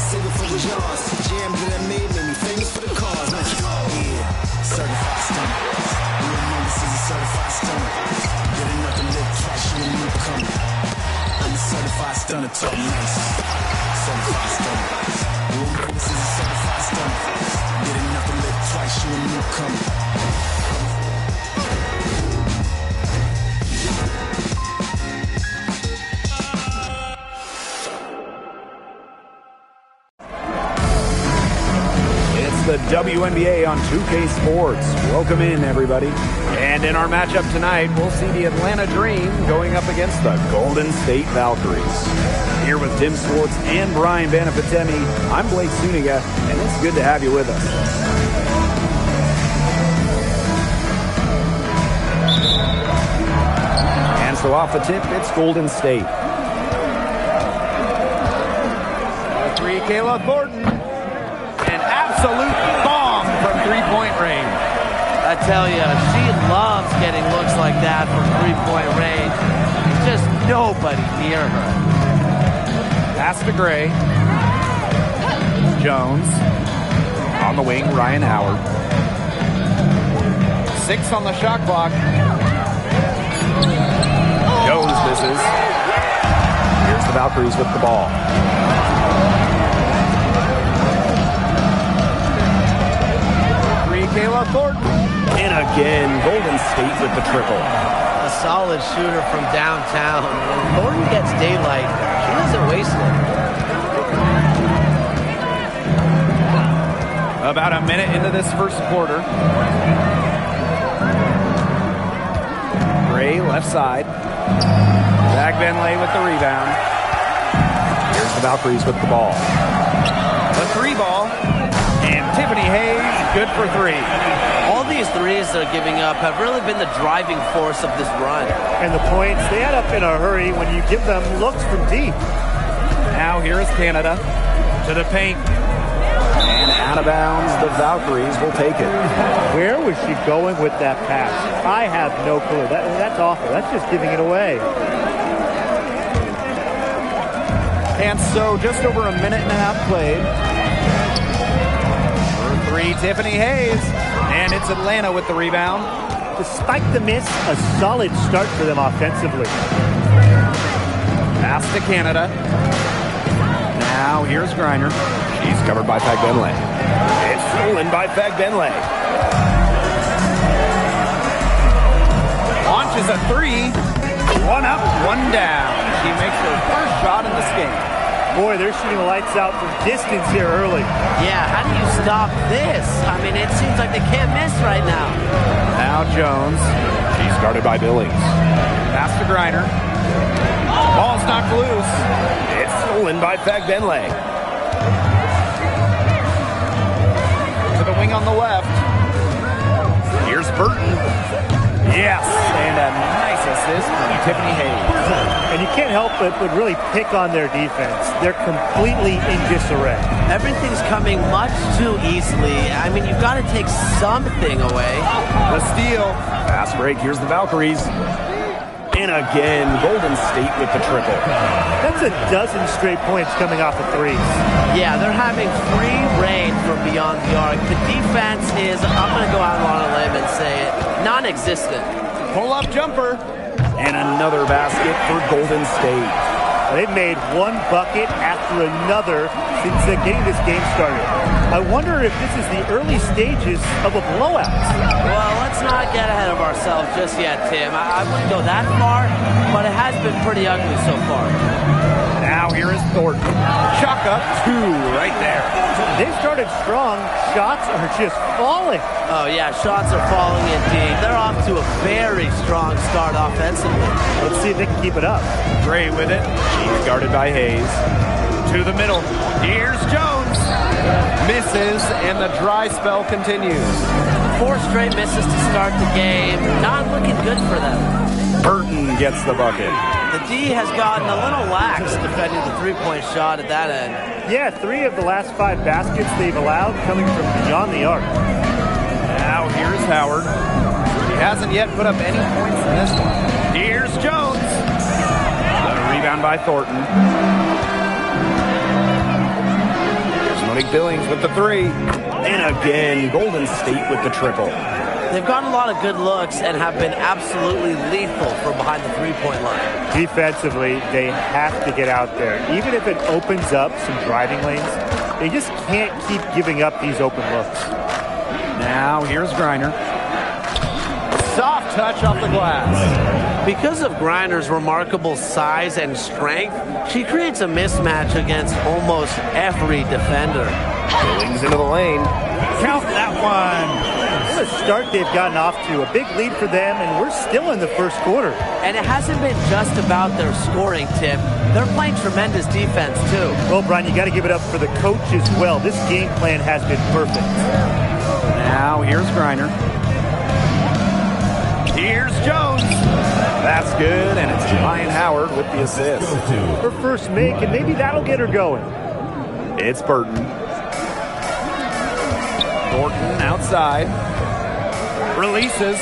single for the jars. Jam that I made me famous for the cars. Yeah, certified stunner. You know this is a certified stunner. Get enough to live twice, you a newcomer. I'm a certified stunner, talk nice. Certified stunner. You know this is a certified stunner. Get enough to live twice, you a newcomer. The WNBA on 2K Sports. Welcome in, everybody. And in our matchup tonight, we'll see the Atlanta Dream going up against the Golden State Valkyries. Here with Tim Swartz and Brian Banafitemi, I'm Blake Suniga, and it's good to have you with us. And so off the tip, it's Golden State. 3, Kayla Thornton. Absolute bomb from three-point range. I tell you, she loves getting looks like that from three-point range. Just nobody near her. Pass to Gray. Jones. On the wing, Ryan Howard. 6 on the shot clock. Jones misses. Here's the Valkyries with the ball. Kayla Thornton. And again, Golden State with the triple. A solid shooter from downtown. When Thornton gets daylight, she doesn't waste it. About a minute into this first quarter. Gray left side. Zach Benlay with the rebound. Here's the Valkyries with the ball. The 3 ball. And Tiffany Hayes, good for 3. All these threes they're giving up have really been the driving force of this run. And the points, they add up in a hurry when you give them looks from deep. Now here is Canada to the paint. And out of bounds, the Valkyries will take it. Where was she going with that pass? I have no clue. That's awful. That's just giving it away. And so just over a minute and a half played. 3, Tiffany Hayes, and it's Atlanta with the rebound. Despite the miss, a solid start for them offensively. Pass to Canada. Now here's Griner. She's covered by Fagbenlay. It's stolen by Fagbenlay. Launches a 3. 1 up, 1 down. She makes her first shot in this game. Boy, they're shooting lights out from distance here early. Yeah, how do you stop this? I mean, it seems like they can't miss right now. Now Jones. She's guarded by Billings. Pass to Griner. Ball's knocked loose. It's stolen by Fagbenlay. To the wing on the left. Here's Burton. Yes, and a nice assist from Tiffany Hayes. And you can't help but really pick on their defense. They're completely in disarray. Everything's coming much too easily. I mean, you've got to take something away. The steal. Fast break. Here's the Valkyries. And again, Golden State with the triple. That's a dozen straight points coming off of threes. Yeah, they're having free reign from beyond the arc. The defense is, I'm going to go out on a limb and say it, non-existent. Pull-up jumper. And another basket for Golden State. They've made one bucket after another since getting this game started. I wonder if this is the early stages of a blowout. Well, let's not get ahead of ourselves just yet, Tim. I wouldn't go that far, but it has been pretty ugly so far. Now here is Thornton. Chuck up 2 right there. They've started strong. Shots are just falling. Oh, yeah, shots are falling indeed. They're off to a very strong start offensively. Let's see if they can keep it up. Gray with it. She's guarded by Hayes. To the middle. Here's Jones. Misses, and the dry spell continues. 4 straight misses to start the game. Not looking good for them. Burton gets the bucket. The D has gotten a little lax defending the three-point shot at that end. Yeah, 3 of the last 5 baskets they've allowed coming from beyond the arc. Now here's Howard. He hasn't yet put up any points in this one. Here's Jones. The rebound by Thornton. Monique Billings with the three. And again, Golden State with the triple. They've gotten a lot of good looks and have been absolutely lethal from behind the three-point line. Defensively, they have to get out there. Even if it opens up some driving lanes, they just can't keep giving up these open looks. Now here's Griner. Soft touch off the glass. Because of Griner's remarkable size and strength, she creates a mismatch against almost every defender. Billings into the lane. Count that one. What a start they've gotten off to. A big lead for them, and we're still in the first quarter. And it hasn't been just about their scoring, Tim. They're playing tremendous defense, too. Well, Brian, you got to give it up for the coach as well. This game plan has been perfect. Now here's Griner. Here's Jones. That's good, and it's Ryan Howard with the assist. Her first make, and maybe that'll get her going. It's Burton. Thornton outside. Releases.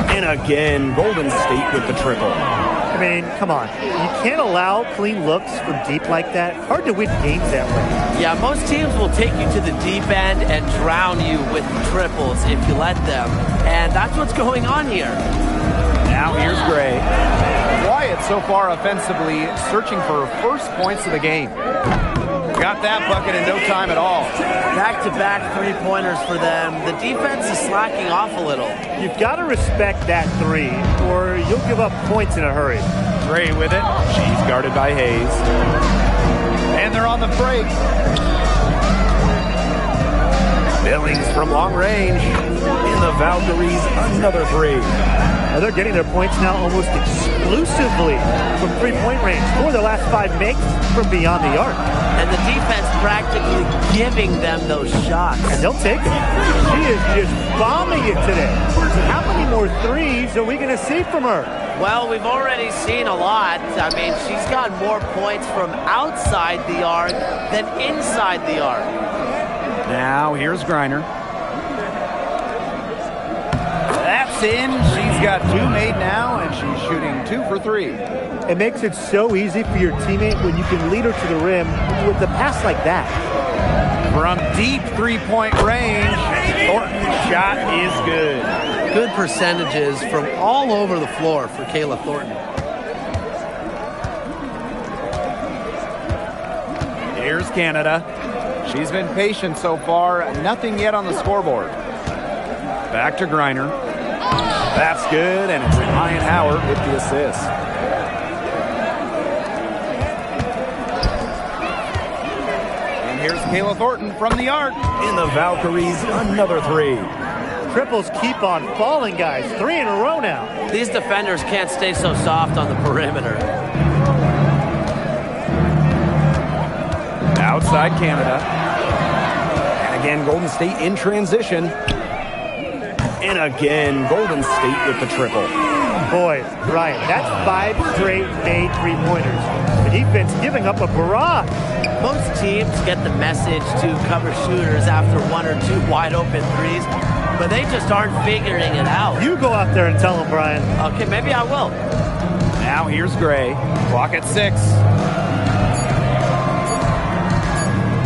And again, Golden State with the triple. I mean, come on. You can't allow clean looks from deep like that. Hard to win games that way. Yeah, most teams will take you to the deep end and drown you with triples if you let them. And that's what's going on here. Now here's Gray. Wyatt so far offensively searching for her first points of the game. Got that bucket in no time at all. Back-to-back three-pointers for them. The defense is slacking off a little. You've got to respect that three, or you'll give up points in a hurry. Gray with it. She's guarded by Hayes. And they're on the break. Billings from long range. In the Valkyries, another three. Now they're getting their points now almost exclusively from three-point range. 4 of their last 5 makes from beyond the arc. And the defense practically giving them those shots. And they'll take it. She is just bombing it today. How many more threes are we going to see from her? Well, we've already seen a lot. I mean, she's got more points from outside the arc than inside the arc. Now here's Griner. That's in. She's got 2 made now, and she's shooting 2 for 3. It makes it so easy for your teammate when you can lead her to the rim with a pass like that. From deep three-point range, Thornton's shot is good. Good percentages from all over the floor for Kayla Thornton. Here's Canada. She's been patient so far. Nothing yet on the scoreboard. Back to Griner. That's good, and it's Ryan Howard with the assist. And here's Kayla Thornton from the arc. In the Valkyries, another three. Triples keep on falling, guys. 3 in a row now. These defenders can't stay so soft on the perimeter. Outside Canada. And again, Golden State in transition. And again, Golden State with the triple. Boy, Ryan, that's 5 straight made three-pointers. The defense giving up a barrage. Most teams get the message to cover shooters after 1 or 2 wide-open threes, but they just aren't figuring it out. You go out there and tell them, Brian. Okay, maybe I will. Now here's Gray. Clock at 6.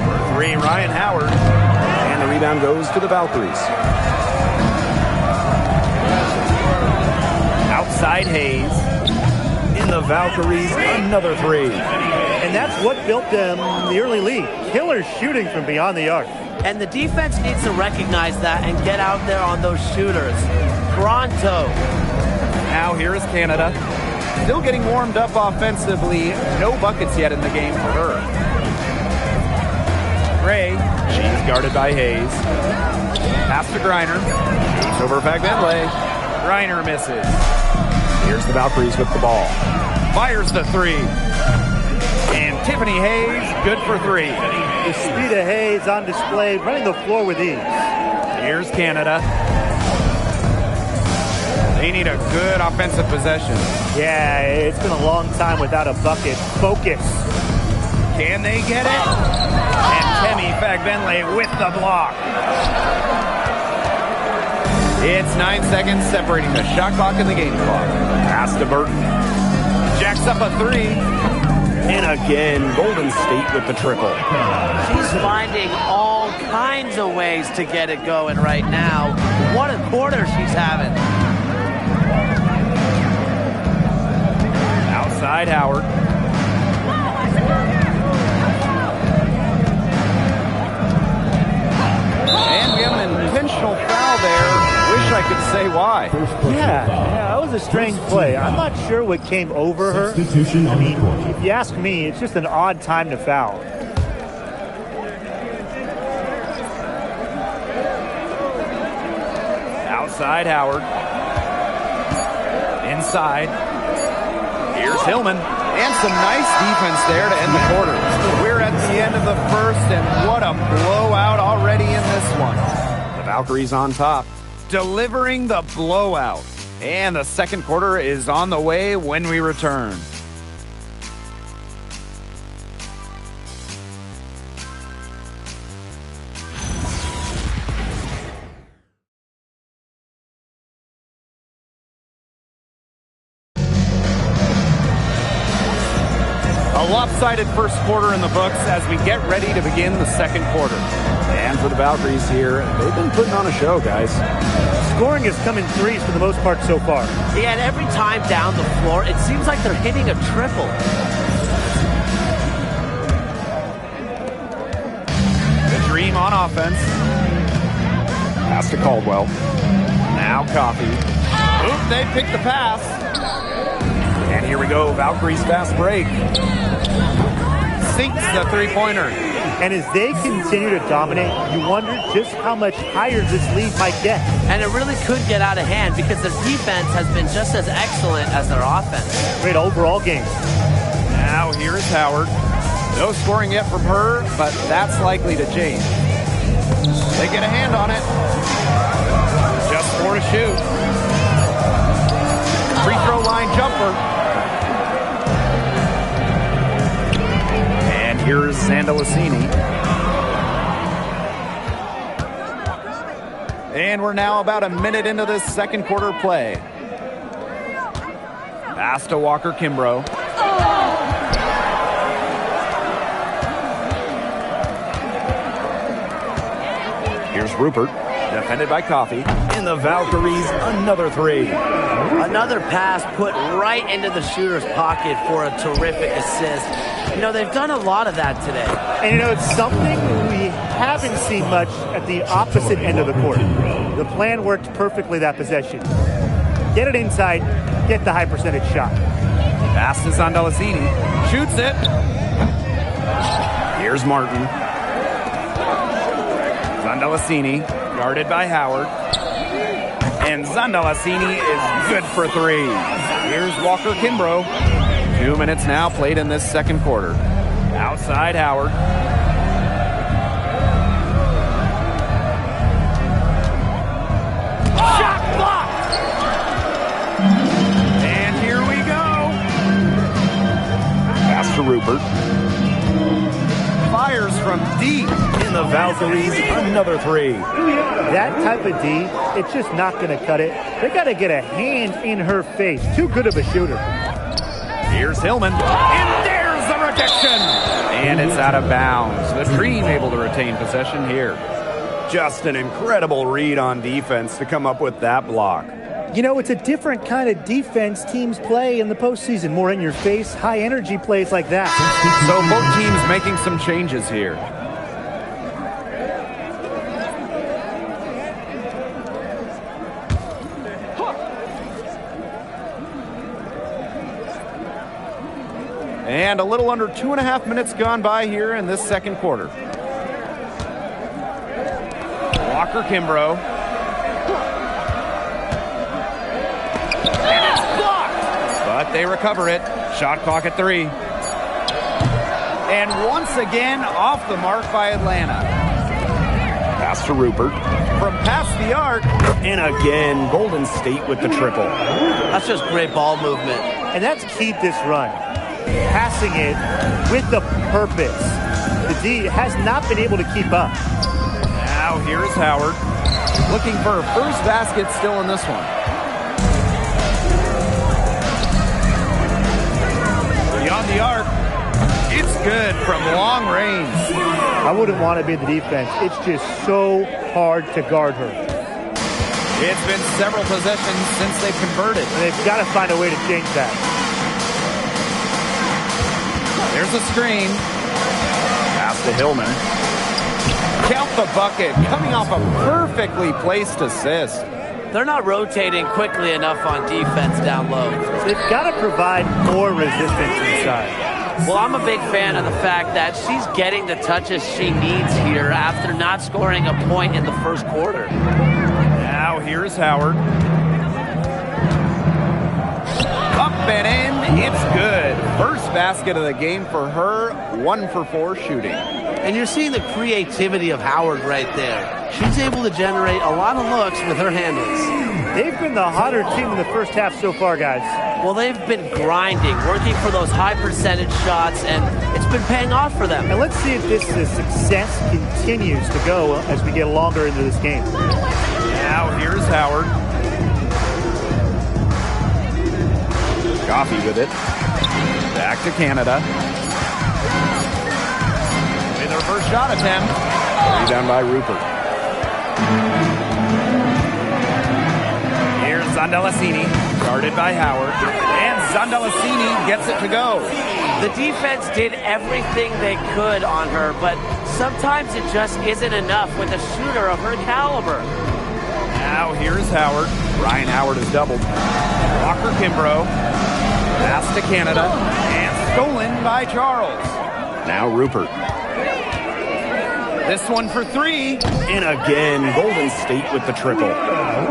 For 3, Ryan Howard. And the rebound goes to the Valkyries. Outside Hayes. In the Valkyries, another 3. And that's what built them the early lead. Killer shooting from beyond the arc. And the defense needs to recognize that and get out there on those shooters. Pronto. Now here is Canada. Still getting warmed up offensively. No buckets yet in the game for her. Gray, she's guarded by Hayes. Pass to Griner. It's over Fagbenle. Griner misses. Here's the Valkyries with the ball. Fires the 3. And Tiffany Hayes, good for 3. The speed of Hayes on display, running the floor with ease. Here's Canada. They need a good offensive possession. Yeah, it's been a long time without a bucket. Focus. Can they get it? And Temi Fagbenle with the block. It's 9 seconds separating the shot clock and the game clock. Pass to Burton. Jacks up a 3. And again, Golden State with the triple. She's finding all kinds of ways to get it going right now. What a quarter she's having. Outside Howard. And we have an intentional foul there. Wish I could say why. Yeah, that was a strange play. I'm not sure what came over her. I mean, if you ask me, it's just an odd time to foul. Outside Howard. Inside. Here's Hillman. And some nice defense there to end the quarter. We're at the end of the first, and what a blowout already in this one. The Valkyries on top, delivering the blowout. And the second quarter is on the way when we return. A lopsided first quarter in the books as we get ready to begin the second quarter. And for the Valkyries here, they've been putting on a show, guys. Scoring has come in threes for the most part so far. Yeah, and every time down the floor, it seems like they're hitting a triple. The Dream on offense. Pass to Caldwell. Now Coffey. Oop, they picked the pass. And here we go, Valkyries fast break. Sinks the three-pointer. And as they continue to dominate, you wonder just how much higher this lead might get. And it really could get out of hand because their defense has been just as excellent as their offense. Great overall game. Now here's Howard. No scoring yet from her, but that's likely to change. They get a hand on it. Just 4 to shoot. Free throw line jumper. And here's Zandalicini. And we're now about a minute into this second quarter play. Pass to Walker Kimbrough. Here's Rupert, defended by Coffey. In the Valkyries, another three. Another pass put right into the shooter's pocket for a terrific assist. You know, they've done a lot of that today. And you know, it's something we haven't seen much at the opposite end of the court. The plan worked perfectly that possession. Get it inside, get the high percentage shot. Pass to Zandalicini. Shoots it. Here's Martin. Zandalicini, guarded by Howard. And Zandalicini is good for three. Here's Walker Kimbrough. 2 minutes now played in this second quarter. Outside Howard. Shot blocked! And here we go. Pass to Rupert. Fires from deep in the Valkyries. Another three. That type of D, it's just not going to cut it. They got to get a hand in her face. Too good of a shooter. Here's Hillman. And there's the rejection. And it's out of bounds. The Dream able to retain possession here. Just an incredible read on defense to come up with that block. You know, it's a different kind of defense teams play in the postseason. More in your face, high energy plays like that. So both teams making some changes here. And a little under 2.5 minutes gone by here in this second quarter. Walker Kimbrough. And it's blocked! But they recover it. Shot clock at 3. And once again, off the mark by Atlanta. Pass to Rupert. From past the arc. And again, Golden State with the triple. That's just great ball movement. And that's key this run. Passing it with the purpose. The D has not been able to keep up. Now here is Howard. Looking for her first basket still in this one. Beyond the arc. It's good from long range. I wouldn't want to be in the defense. It's just so hard to guard her. It's been several possessions since they've converted. And they've got to find a way to change that. There's a screen. Pass to Hillman. Count the bucket, coming off a perfectly placed assist. They're not rotating quickly enough on defense down low. They've got to provide more resistance inside. Well, I'm a big fan of the fact that she's getting the touches she needs here after not scoring a point in the first quarter. Now here's Howard. Up and in, it's good. First basket of the game for her, 1 for 4 shooting. And you're seeing the creativity of Howard right there. She's able to generate a lot of looks with her handles. They've been the hotter team in the first half so far, guys. Well, they've been grinding, working for those high percentage shots, and it's been paying off for them. And let's see if this success continues to go as we get longer into this game. Now here's Howard. Coffee with it. Back to Canada. With her first shot attempt. Rebound by Rupert. Here's Zandalasini. Guarded by Howard. And Zandalasini gets it to go. The defense did everything they could on her, but sometimes it just isn't enough with a shooter of her caliber. Now here's Howard. Ryan Howard is doubled. Walker Kimbrough. Pass to Canada. And stolen by Charles. Now Rupert. This one for 3. And again, Golden State with the triple.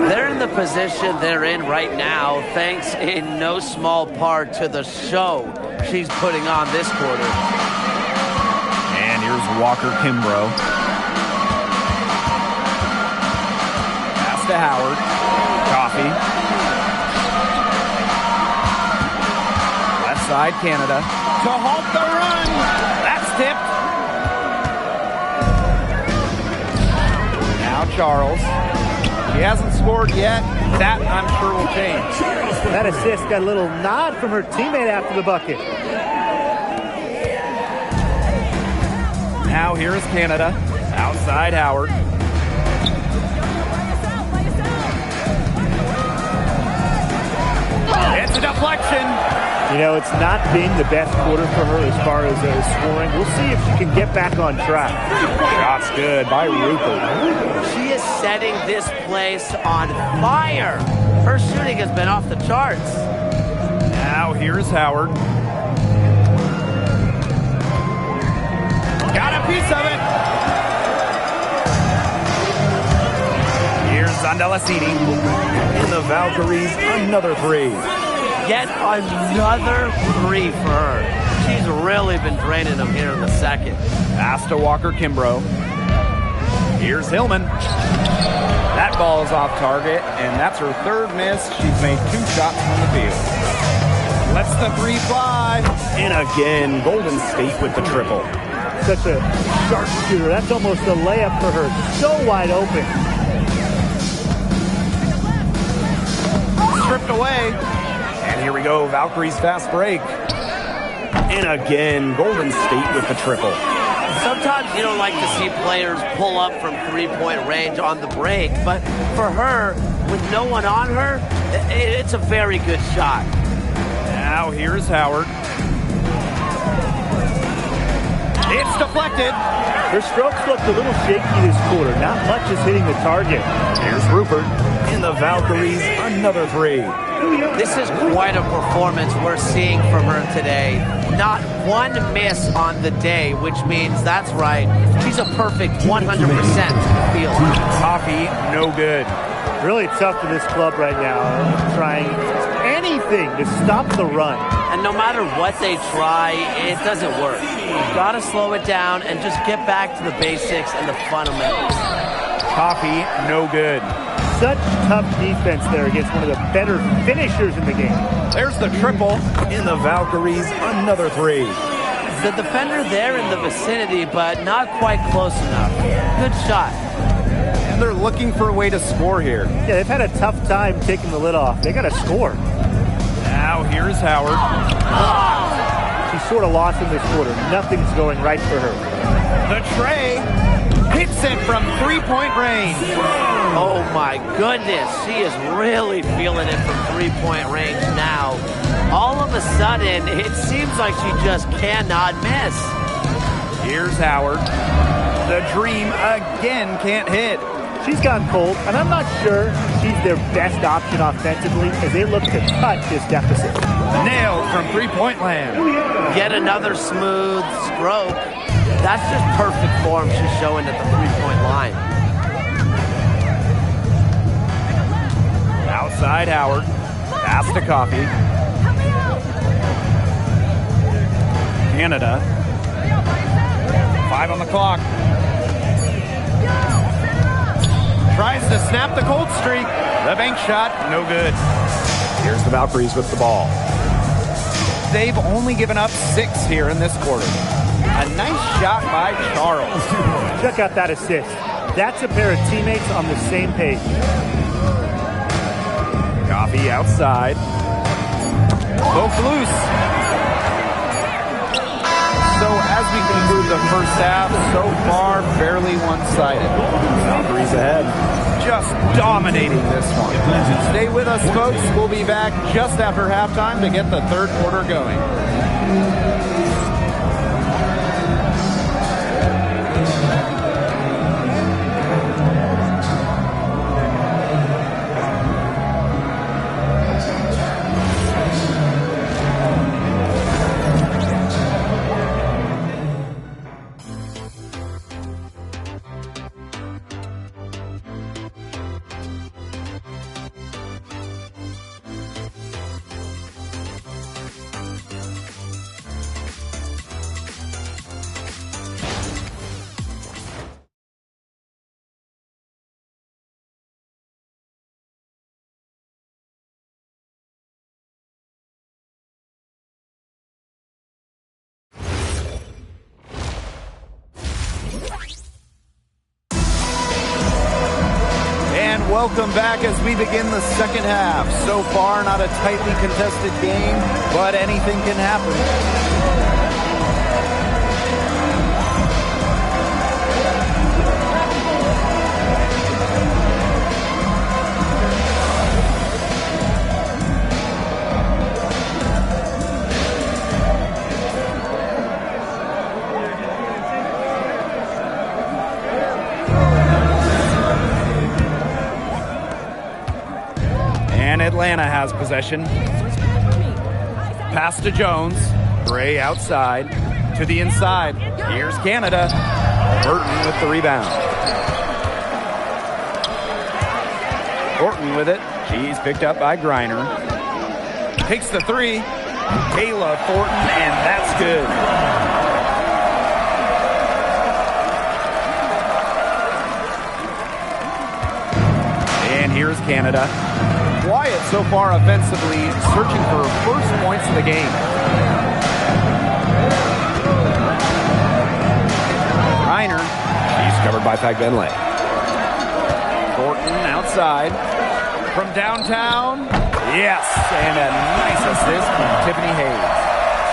They're in the position they're in right now, thanks in no small part to the show she's putting on this quarter. And here's Walker Kimbrough. Pass to Howard. Coffee. Left side, Canada. To halt the run. That's tipped. Now Charles. He hasn't scored yet. That, I'm sure, will change. That assist got a little nod from her teammate after the bucket. Now here's Canada. Outside Howard. It's a deflection. You know, it's not been the best quarter for her as far as scoring. We'll see if she can get back on track. Shot's good by Rupert. She is setting this place on fire. Her shooting has been off the charts. Now here's Howard. Got a piece of it. Here's Zandalasini. And the Valkyries, another 3. Yet another 3 for her. She's really been draining them here in the second. Pass to Walker Kimbrough. Here's Hillman. That ball is off target, and that's her 3rd miss. She's made 2 shots from the field. Lets the 3 fly. And again, Golden State with the triple. Such a sharp shooter. That's almost a layup for her. So wide open. Stripped away. And here we go, Valkyries fast break. And again, Golden State with the triple. Sometimes you don't like to see players pull up from 3-point range on the break, but for her, with no one on her, it's a very good shot. Now here's Howard. It's deflected. Her strokes looked a little shaky this quarter. Not much is hitting the target. Here's Rupert. And the Valkyries, another 3. This is quite a performance we're seeing from her today. Not one miss on the day, which means, that's right, she's a perfect 100% field. Coffee, no good. Really tough for this club right now. Trying anything to stop the run. And no matter what they try, it doesn't work. You've got to slow it down and just get back to the basics and the fundamentals. Coffee, no good. Such tough defense there against one of the better finishers in the game. There's the triple. In the Valkyries, another 3. The defender there in the vicinity, but not quite close enough. Good shot. And they're looking for a way to score here. Yeah, they've had a tough time taking the lid off. They got to score. Now here's Howard. She she's sort of lost in this quarter. Nothing's going right for her. The tray hits it from three-point range. Oh my goodness, she is really feeling it from three-point range now. All of a sudden, it seems like she just cannot miss. Here's Howard. The Dream again can't hit. She's gone cold, and I'm not sure she's their best option offensively as they look to cut this deficit. Nailed from three-point land. Yet another smooth stroke. That's just perfect form she's showing at the three-point line. Outside Howard. Pass to Coffee. Canada. 5 on the clock. Tries to snap the cold streak. The bank shot, no good. Here's the Valkyries with the ball. They've only given up 6 here in this quarter. A nice shot by Charles. Check out that assist. That's a pair of teammates on the same page. Coffee outside. Both loose. So as we conclude the first half, so far fairly one-sided. Valkyries ahead. Just dominating this one. Stay with us, folks. We'll be back just after halftime to get the third quarter going. Welcome back as we begin the second half. So far, not a tightly contested game, but anything can happen. Atlanta has possession. Pass to Jones. Gray outside. To the inside. Here's Canada. Burton with the rebound. Thornton with it. She's picked up by Griner. Takes the three. Kayla Thornton, and that's good. And here's Canada. Quiet so far offensively, searching for first points of the game. Reiner, she's covered by Fagbenle. Thornton outside. From downtown, yes, and a nice assist from Tiffany Hayes.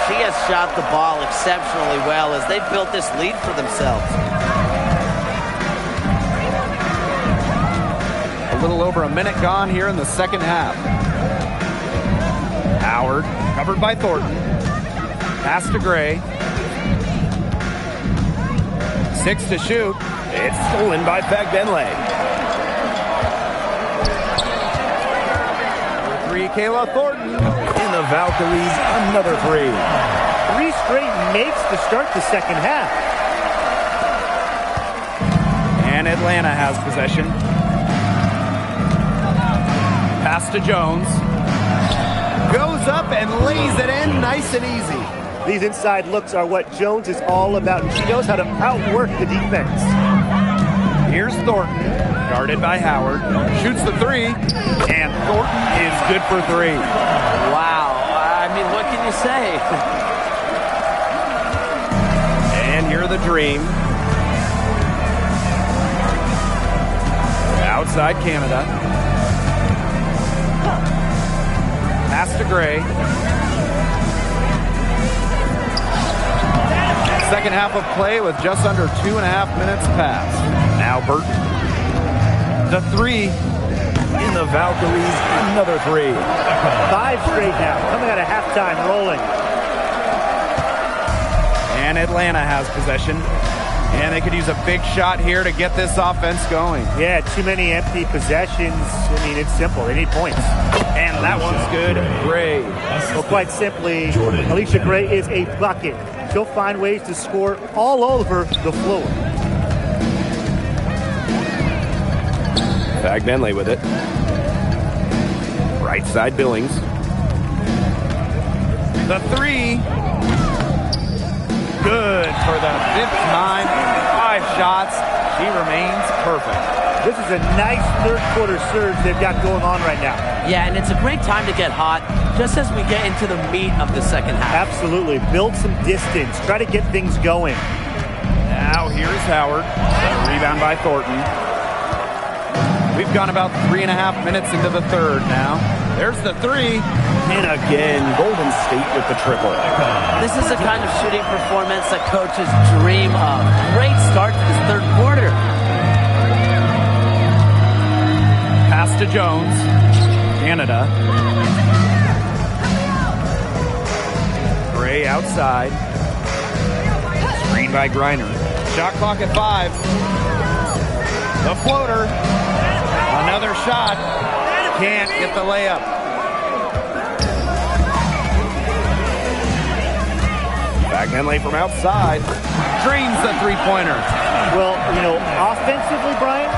She has shot the ball exceptionally well as they've built this lead for themselves. A little over a minute gone here in the second half. Howard, covered by Thornton. Pass to Gray. 6 to shoot. It's stolen by Fagbenle. Number 3, Kayla Thornton. In the Valkyries, another 3. 3 straight makes to start the second half. And Atlanta has possession. Pass to Jones. Goes up and lays it in nice and easy. These inside looks are what Jones is all about, and she knows how to outwork the defense. Here's Thornton, guarded by Howard. Shoots the 3, and Thornton is good for 3. Wow. I mean, what can you say? And here are the Dream. Outside Canada. Pass to Gray. Second half of play with just under 2.5 minutes passed. Now Burton. The three in the Valkyries. Another three. 5 straight now. Coming out of halftime, rolling. And Atlanta has possession. And they could use a big shot here to get this offense going. Yeah, too many empty possessions. I mean, it's simple. They need points. And that one's good. Gray. Well, quite simply, Alicia Gray is a bucket. She'll find ways to score all over the floor. Bag Bentley with it. Right side Billings. The three. Good for the 5th time in 5 shots. She remains perfect. This is a nice third quarter surge they've got going on right now. Yeah, and it's a great time to get hot just as we get into the meat of the second half. Absolutely. Build some distance. Try to get things going. Now here's Howard. A rebound by Thornton. We've gone about 3.5 minutes into the third now. There's the three. And again, Golden State with the triple. This is the kind of shooting performance that coaches dream of. Great start to this third quarter. Pass to Jones. Canada. Gray outside. Screen by Griner. Shot clock at 5. The floater. Another shot. Can't get the layup. Back Henley from outside. Dreams the three-pointer. Well, you know, offensively, Brian,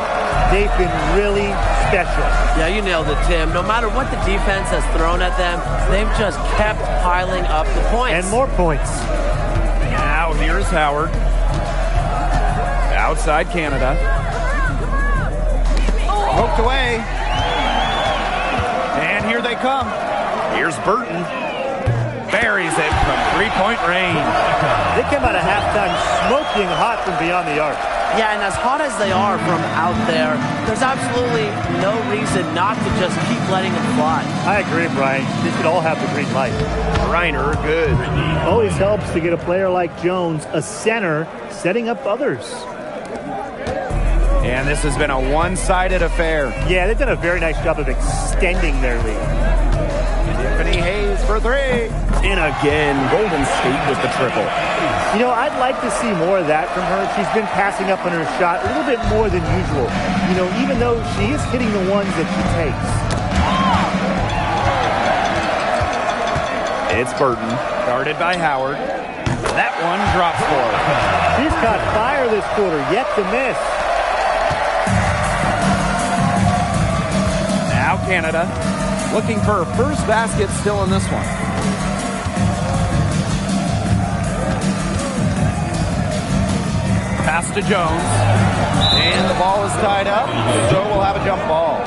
they've been really special. Yeah, you nailed it, Tim. No matter what the defense has thrown at them, they've just kept piling up the points. And more points. Now here's Howard. Outside Canada. Poked away. And here they come. Here's Burton. Buries it from three-point range. They came out of halftime smoking hot from beyond the arc. Yeah, and as hot as they are from out there, there's absolutely no reason not to just keep letting them fly. I agree, Brian. They should all have the green light. Reiner, good. Always helps to get a player like Jones, a center, setting up others. And this has been a one-sided affair. Yeah, they've done a very nice job of extending their lead. Tiffany Hayes for three. And again, Golden State with the triple. You know, I'd like to see more of that from her. She's been passing up on her shot a little bit more than usual. You know, even though she is hitting the ones that she takes. It's Burton, guarded by Howard. That one drops for her. She's caught fire this quarter, yet to miss. Now Canada, looking for her first basket still in this one. Pass to Jones. And the ball is tied up, so we'll have a jump ball.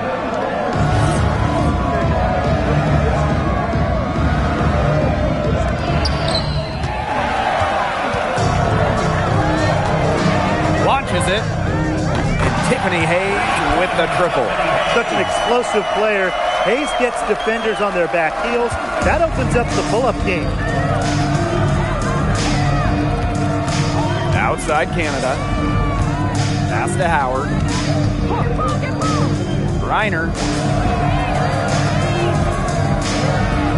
Launches it. And Tiffany Hayes with the triple. Such an explosive player. Hayes gets defenders on their back heels. That opens up the pull-up game. Outside Canada. Pass to Howard. Reiner.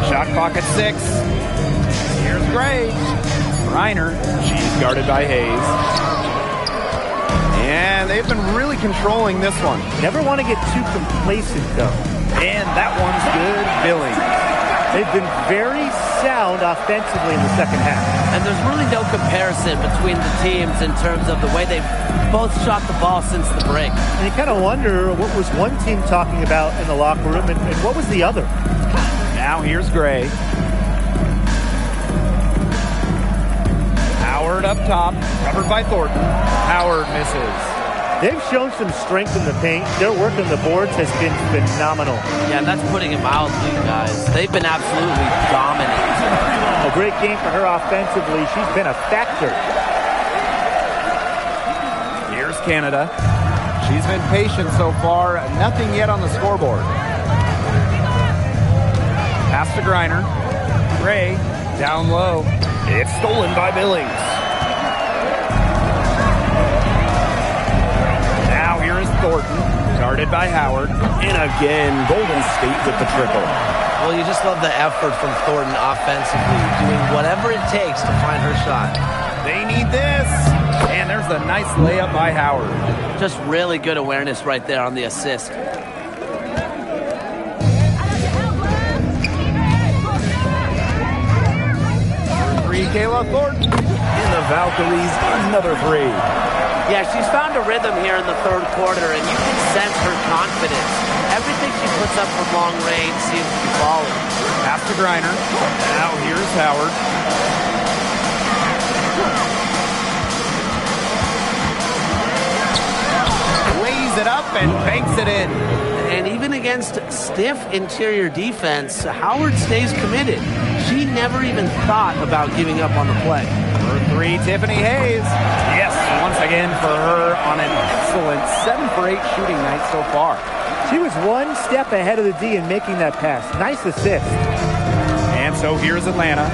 Shot clock at 6. Here's Gray. Reiner. She's guarded by Hayes. And they've been really controlling this one. Never want to get too complacent, though. And that one's good, Billy. They've been very sound offensively in the second half. And there's really no comparison between the teams in terms of the way they've both shot the ball since the break. And you kind of wonder what was one team talking about in the locker room and what was the other. Now here's Gray. Howard up top, covered by Thornton. Howard misses. They've shown some strength in the paint. Their work on the boards has been phenomenal. Yeah, that's putting it mildly, guys. They've been absolutely dominant. A great game for her offensively. She's been a factor. Here's Canada. She's been patient so far. Nothing yet on the scoreboard. Pass to Griner. Gray down low. It's stolen by Billings. Guarded by Howard. And again, Golden State with the triple. Well, you just love the effort from Thornton offensively, doing whatever it takes to find her shot. They need this. And there's a nice layup by Howard. Just really good awareness right there on the assist. Kayla Thornton in the Valkyries, another three. Yeah, she's found a rhythm here in the third quarter, and you can sense her confidence. Everything she puts up from long range seems to be falling. Pass to Griner. Now here's Howard. Lays it up and banks it in. And even against stiff interior defense, Howard stays committed. She never even thought about giving up on the play. For three, Tiffany Hayes. Yes, once again for her on an excellent 7 for 8 shooting night so far. She was one step ahead of the D in making that pass. Nice assist. And so here's Atlanta.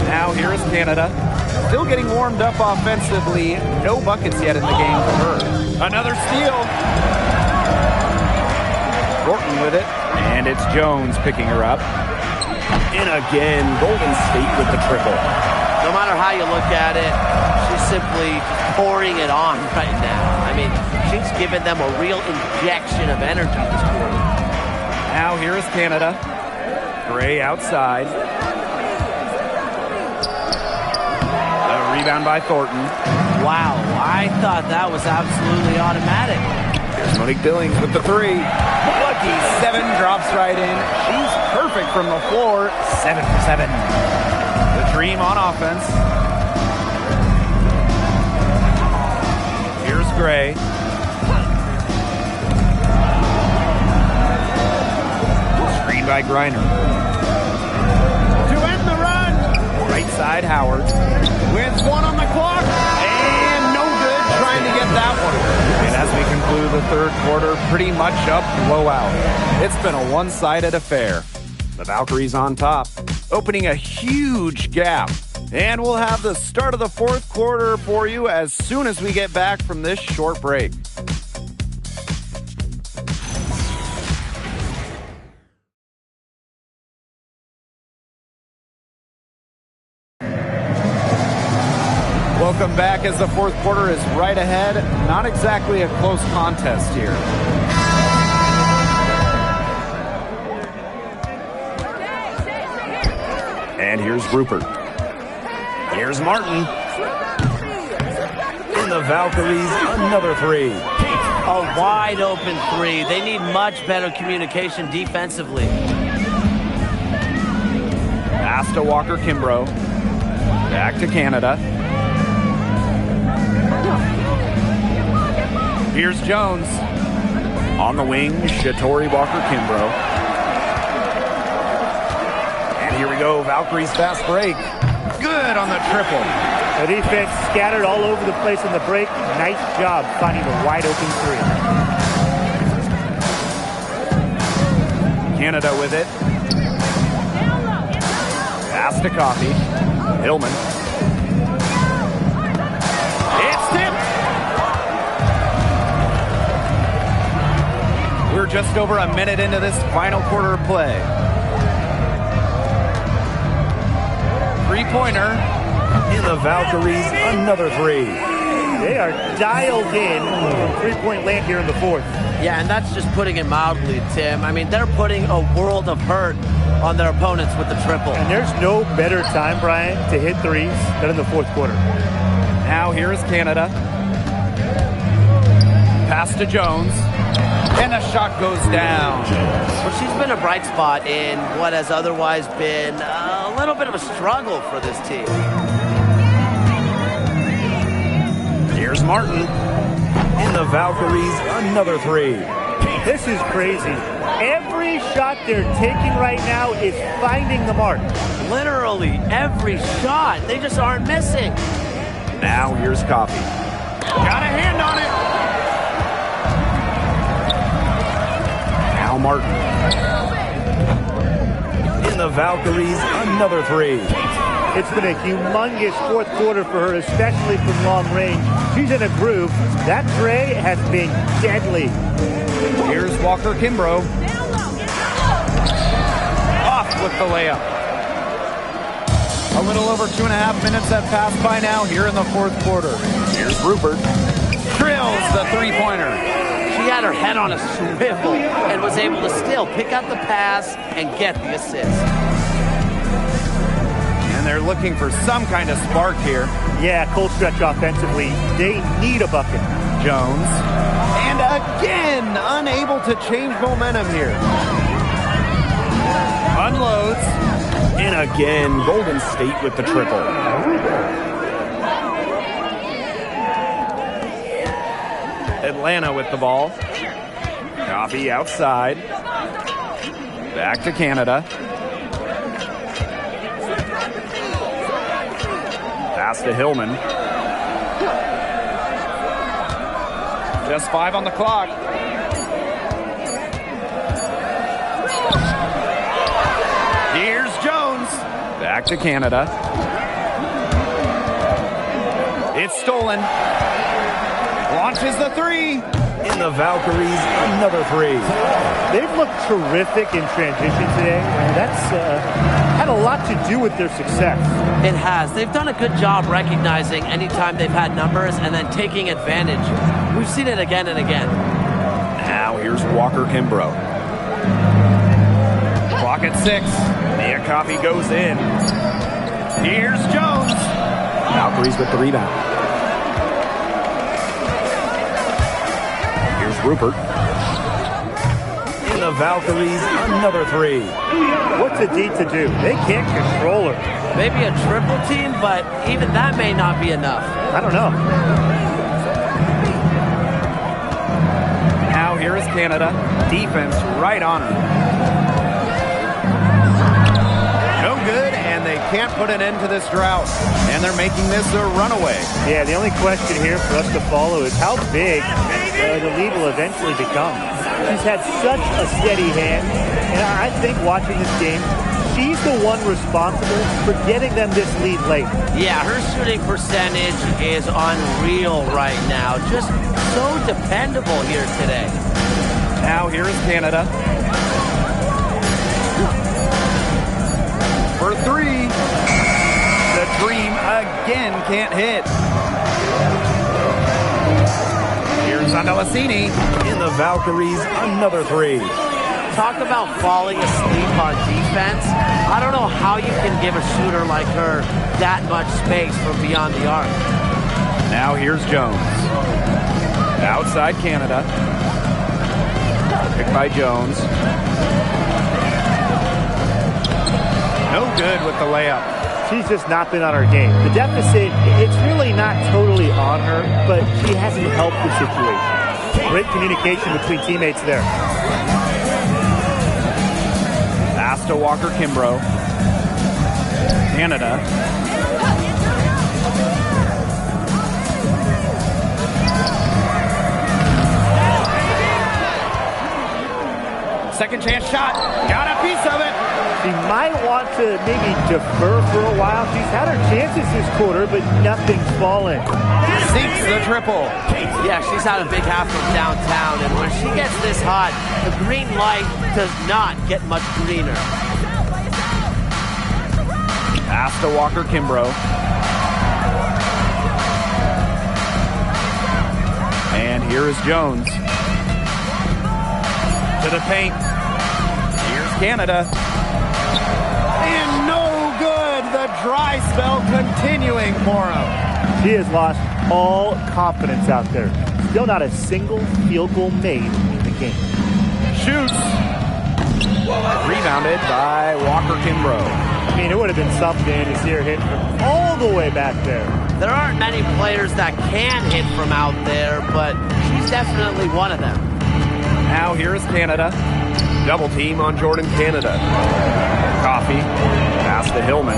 Now here's Canada. Still getting warmed up offensively. No buckets yet in the game for her. Another steal. Thornton with it. And it's Jones picking her up. And again, Golden State with the triple. No matter how you look at it, she's simply pouring it on right now. I mean, she's given them a real injection of energy this quarter. Now here is Canada. Gray outside. A rebound by Thornton. Wow, I thought that was absolutely automatic. Here's Monique Billings with the three. Lucky 7 drops right in. She's perfect from the floor. 7 for 7. The Dream on offense. Here's Gray. Screen by Griner. To end the run. Right side Howard. With 1 on the clock. And no good trying to get that one. And as we conclude the third quarter, pretty much a blowout. It's been a one-sided affair. The Valkyries on top, opening a huge gap. And we'll have the start of the fourth quarter for you as soon as we get back from this short break. Welcome back as the fourth quarter is right ahead. Not exactly a close contest here. And here's Rupert. Here's Martin. In the Valkyries, another three. A wide open three. They need much better communication defensively. Pass to Walker Kimbrough. Back to Canada. Here's Jones. On the wing, Shatori Walker Kimbrough. And here we go, Valkyries fast break. Good on the triple. The defense scattered all over the place in the break. Nice job finding the wide open three. Canada with it. Pass to Coffey. Hillman. It's tipped. We're just over a minute into this final quarter of play. Three-pointer in the Valkyries, another three. They are dialed in from three-point land here in the fourth. Yeah, and that's just putting it mildly, Tim. I mean, they're putting a world of hurt on their opponents with the triple. And there's no better time, Brian, to hit threes than in the fourth quarter. Now here is Canada. Pass to Jones. And the shot goes down. Well, she's been a bright spot in what has otherwise been a little bit of a struggle for this team. Here's Martin. In the Valkyries, another three. This is crazy. Every shot they're taking right now is finding the mark. Literally every shot. They just aren't missing. Now here's Coffey. Got a hand on it. Now Martin. In the Valkyries, another three. It's been a humongous fourth quarter for her, especially from long range. She's in a groove. That tray has been deadly. Here's Walker Kimbrough. Off with the layup. A little over 2.5 minutes have passed by now here in the fourth quarter. Here's Rupert. Drills the three-pointer. She had her head on a swivel and was able to still pick up the pass and get the assist. And they're looking for some kind of spark here. Yeah, cold stretch offensively. They need a bucket. Jones. And again, unable to change momentum here. Unloads. And again, Golden State with the triple. Atlanta with the ball. Coffee outside. Back to Canada. Pass to Hillman. Just 5 on the clock. Here's Jones. Back to Canada. It's stolen. Launches the three. In the Valkyries, another three. They've looked terrific in transition today, and that's had a lot to do with their success. It has. They've done a good job recognizing anytime they've had numbers and then taking advantage. We've seen it again and again. Now here's Walker Kimbrough. Clock at 6. Mia Coffey goes in. Here's Jones. Valkyries with the rebound. Here's Rupert. In the Valkyries, another three. What's a D to do? They can't control her. Maybe a triple team, but even that may not be enough. I don't know. Now here is Canada. Defense right on her. No good, and they can't put an end to this drought. And they're making this a runaway. Yeah, the only question here for us to follow is how big the lead will eventually become. She's had such a steady hand, and I think watching this game, she's the one responsible for getting them this lead late. Yeah, her shooting percentage is unreal right now. Just so dependable here today. Now here is Canada. For three. The dream again can't hit. Here's Andalassini. In the Valkyries, another three. Talk about falling asleep on defense. I don't know how you can give a shooter like her that much space from beyond the arc. Now here's Jones. Outside Canada. Picked by Jones. No good with the layup. She's just not been on her game. The deficit, it's really not totally on her, but she hasn't helped the situation. Great communication between teammates there. Pass to Walker Kimbrough. Canada. Second chance shot. Got a piece of it. She might want to maybe defer for a while. She's had her chances this quarter, but nothing's fallen. Sinks the triple. Yeah, she's had a big half from downtown, and when she gets this hot, the green light does not get much greener. Pass to Walker Kimbrough. And here is Jones. To the paint. Here's Canada. And no good. The dry spell continuing for him. She has lost all confidence out there. Still not a single field goal made in the game. Shoots. Rebounded by Walker Kimbrough. I mean, it would have been something to see her hit from all the way back there. There aren't many players that can hit from out there, but she's definitely one of them. Now here is Canada. Double team on Jordan Canada. Coffey. Pass to Hillman.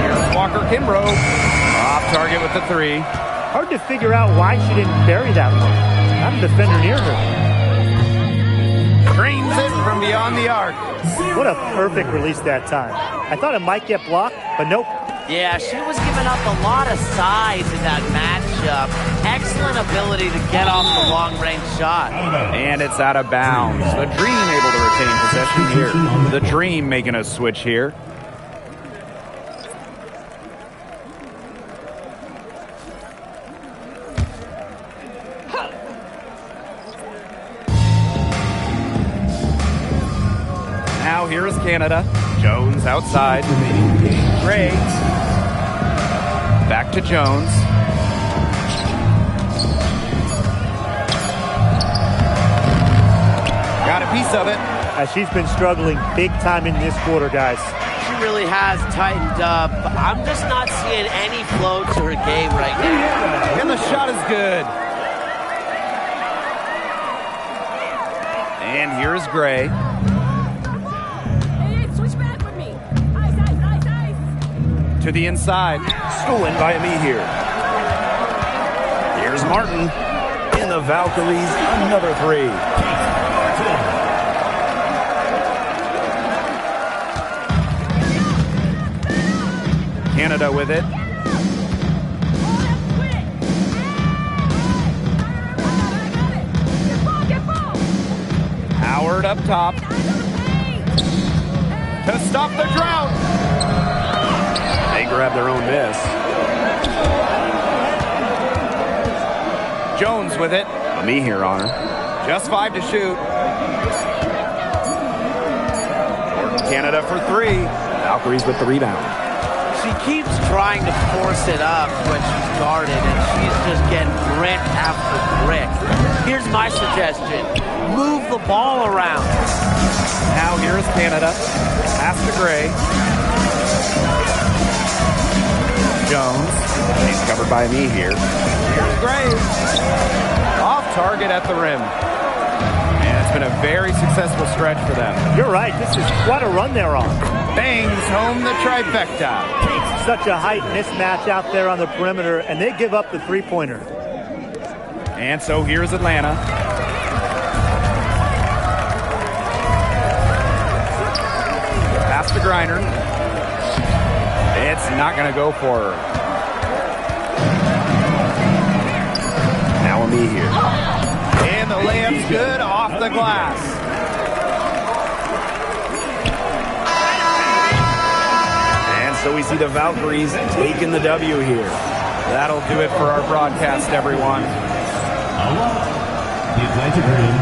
Here's Walker Kimbrough. Off target with the three. Hard to figure out why she didn't bury that one. Not a defender near her. Drains it from beyond the arc. What a perfect release that time. I thought it might get blocked, but nope. Yeah, she was giving up a lot of size in that matchup. Excellent ability to get off the long-range shot. And it's out of bounds. The Dream able to retain possession here. The Dream making a switch here. Now here is Canada. Jones outside. Gray. Back to Jones. Got a piece of it. She's been struggling big time in this quarter, guys. She really has tightened up. I'm just not seeing any flow to her game right now. And the shot is good. And here's Gray. Switch back with me. Ice. To the inside. Stolen by me here. Here's Martin. In the Valkyries, another three. Canada with it. Howard up top. To stop the drought. They grab their own miss. Jones with it. Me here on her. Just 5 to shoot. Canada for 3. Valkyries with the rebound. She keeps trying to force it up when she's guarded, and she's just getting brick after brick. Here's my suggestion. Move the ball around. Now here's Canada. Pass to Gray. Jones. He's covered by me here. Here's Gray. Off target at the rim. And it's been a very successful stretch for them. You're right. This is quite a run they're on. Bangs home the trifecta. Such a height mismatch out there on the perimeter, and they give up the three-pointer. And so here's Atlanta. Pass to Griner. It's not going to go for her. Now me here. And the layup's good off the glass. So we see the Valkyries taking the W here. That'll do it for our broadcast, everyone. The Atlanta Dream